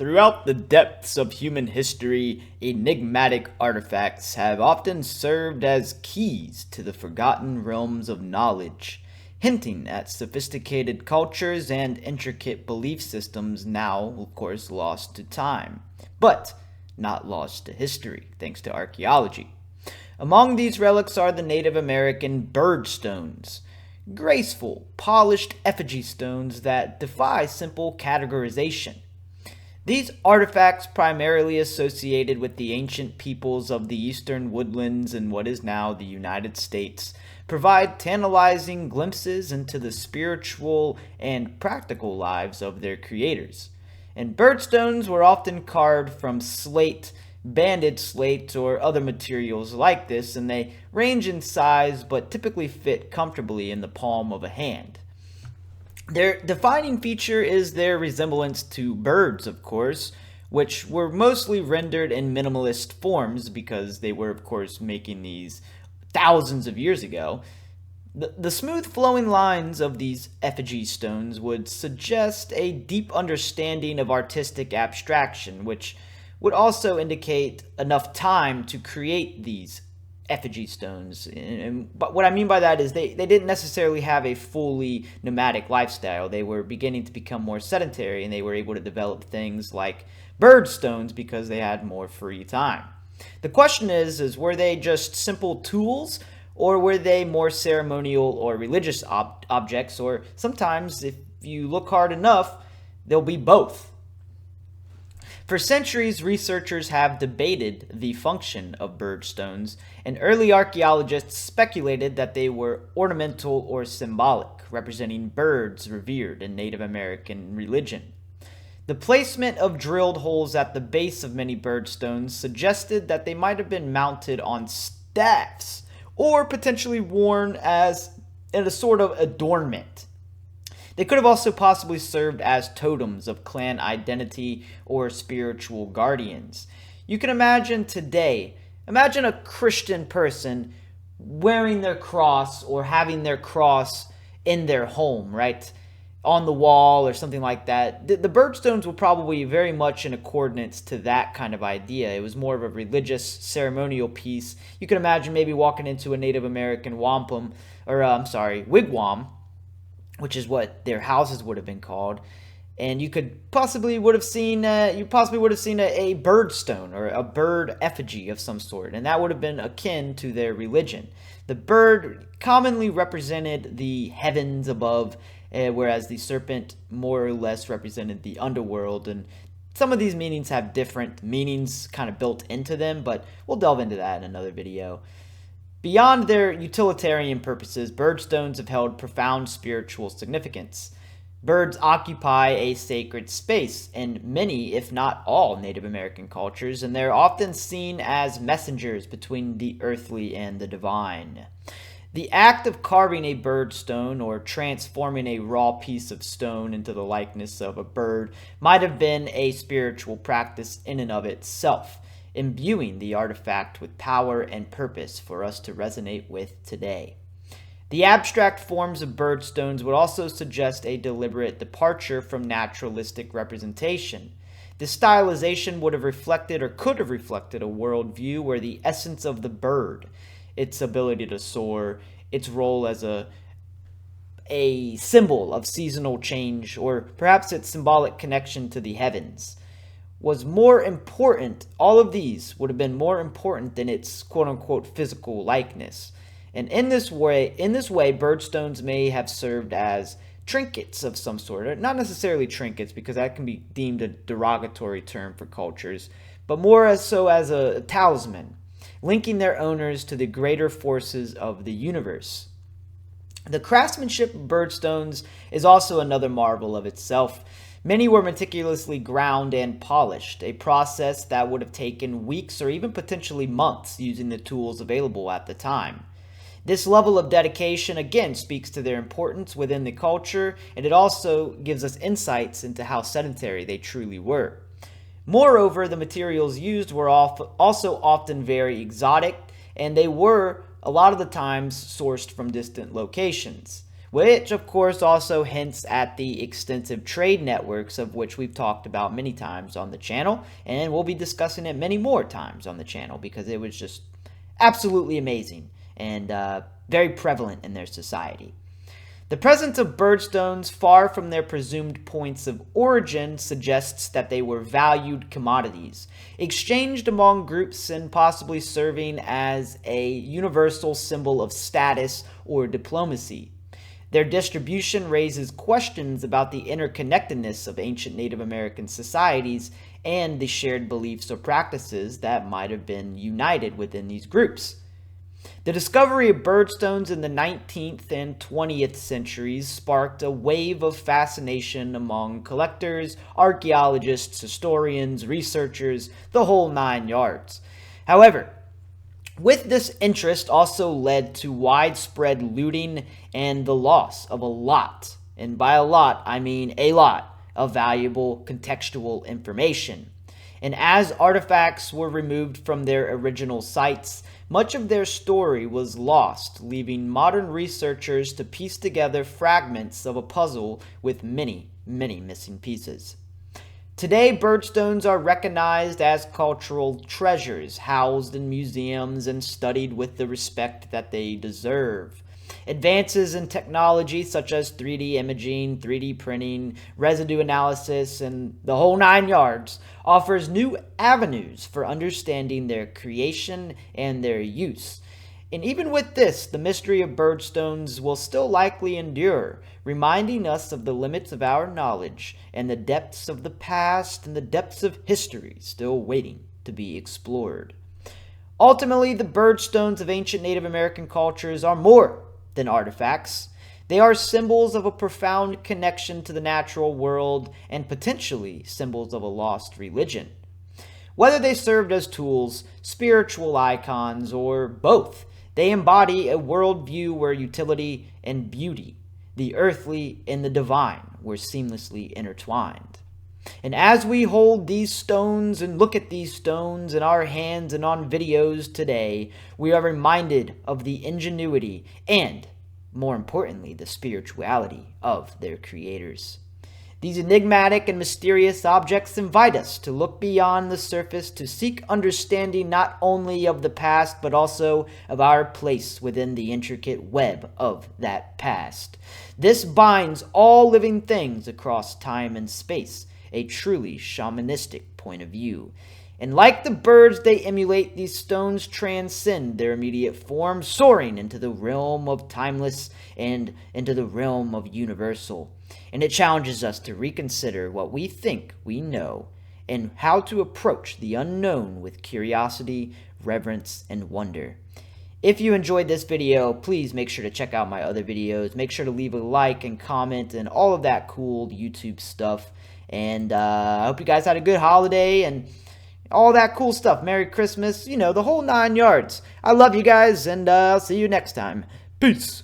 Throughout the depths of human history, enigmatic artifacts have often served as keys to the forgotten realms of knowledge, hinting at sophisticated cultures and intricate belief systems now, of course, lost to time, but not lost to history, thanks to archaeology. Among these relics are the Native American birdstones, graceful, polished effigy stones that defy simple categorization. These artifacts, primarily associated with the ancient peoples of the eastern woodlands in what is now the United States, provide tantalizing glimpses into the spiritual and practical lives of their creators. And birdstones were often carved from slate, banded slate, or other materials like this, and they range in size but typically fit comfortably in the palm of a hand. Their defining feature is their resemblance to birds, of course, which were mostly rendered in minimalist forms because they were, of course, making these thousands of years ago. The smooth flowing lines of these effigy stones would suggest a deep understanding of artistic abstraction, which would also indicate enough time to create these effigy stones. But what I mean by that is they didn't necessarily have a fully nomadic lifestyle. They were beginning to become more sedentary, and they were able to develop things like birdstones because they had more free time. The question is were they just simple tools, or were they more ceremonial or religious objects? Or sometimes, if you look hard enough, they'll be both. For centuries, researchers have debated the function of birdstones, and early archaeologists speculated that they were ornamental or symbolic, representing birds revered in Native American religion. The placement of drilled holes at the base of many birdstones suggested that they might have been mounted on staffs, or potentially worn as in a sort of adornment. They could have also possibly served as totems of clan identity or spiritual guardians. You can imagine today, imagine a Christian person wearing their cross or having their cross in their home, right? On the wall or something like that. The birdstones were probably very much in accordance to that kind of idea. It was more of a religious ceremonial piece. You can imagine maybe walking into a Native American wigwam, which is what their houses would have been called, and you possibly would have seen a birdstone or a bird effigy of some sort, and that would have been akin to their religion. The bird commonly represented the heavens above, whereas the serpent more or less represented the underworld, and some of these meanings have different meanings kind of built into them, but we'll delve into that in another video. Beyond their utilitarian purposes, birdstones have held profound spiritual significance. Birds occupy a sacred space in many, if not all, Native American cultures, and they're often seen as messengers between the earthly and the divine. The act of carving a birdstone or transforming a raw piece of stone into the likeness of a bird might have been a spiritual practice in and of itself, imbuing the artifact with power and purpose for us to resonate with today. The abstract forms of birdstones would also suggest a deliberate departure from naturalistic representation. This stylization would have reflected or could have reflected a worldview where the essence of the bird, its ability to soar, its role as a symbol of seasonal change, or perhaps its symbolic connection to the heavens, was more important. All of these would have been more important than its quote-unquote physical likeness. And in this way, birdstones may have served as trinkets of some sort. Not necessarily trinkets, because that can be deemed a derogatory term for cultures, but more as a talisman, linking their owners to the greater forces of the universe. The craftsmanship of birdstones is also another marvel of itself. Many were meticulously ground and polished, a process that would have taken weeks or even potentially months using the tools available at the time. This level of dedication again speaks to their importance within the culture, and it also gives us insights into how sedentary they truly were. Moreover, the materials used were also often very exotic, and they were a lot of the times sourced from distant locations. which of course also hints at the extensive trade networks of which we've talked about many times on the channel, and we'll be discussing it many more times on the channel because it was just absolutely amazing and very prevalent in their society. The presence of birdstones far from their presumed points of origin suggests that they were valued commodities, exchanged among groups and possibly serving as a universal symbol of status or diplomacy. Their distribution raises questions about the interconnectedness of ancient Native American societies and the shared beliefs or practices that might have been united within these groups. The discovery of birdstones in the 19th and 20th centuries sparked a wave of fascination among collectors, archaeologists, historians, researchers, the whole nine yards. However, with this interest also led to widespread looting and the loss of a lot, and by a lot I mean a lot, of valuable contextual information. And as artifacts were removed from their original sites, much of their story was lost, leaving modern researchers to piece together fragments of a puzzle with many, many missing pieces. Today, birdstones are recognized as cultural treasures, housed in museums and studied with the respect that they deserve. Advances in technology such as 3D imaging, 3D printing, residue analysis, and the whole nine yards offers new avenues for understanding their creation and their use. And even with this, the mystery of birdstones will still likely endure, reminding us of the limits of our knowledge and the depths of the past and the depths of history still waiting to be explored. Ultimately, the birdstones of ancient Native American cultures are more than artifacts. They are symbols of a profound connection to the natural world and potentially symbols of a lost religion. Whether they served as tools, spiritual icons, or both, they embody a worldview where utility and beauty, the earthly and the divine, were seamlessly intertwined. And as we hold these stones and look at these stones in our hands and on videos today, we are reminded of the ingenuity and, more importantly, the spirituality of their creators. These enigmatic and mysterious objects invite us to look beyond the surface to seek understanding not only of the past, but also of our place within the intricate web of that past. This binds all living things across time and space, a truly shamanistic point of view. And like the birds they emulate, these stones transcend their immediate form, soaring into the realm of timeless and into the realm of universal. And it challenges us to reconsider what we think we know and how to approach the unknown with curiosity, reverence, and wonder. If you enjoyed this video, please make sure to check out my other videos. Make sure to leave a like and comment and all of that cool YouTube stuff. And I hope you guys had a good holiday and all that cool stuff. Merry Christmas, you know, the whole nine yards. I love you guys, and I'll see you next time. Peace.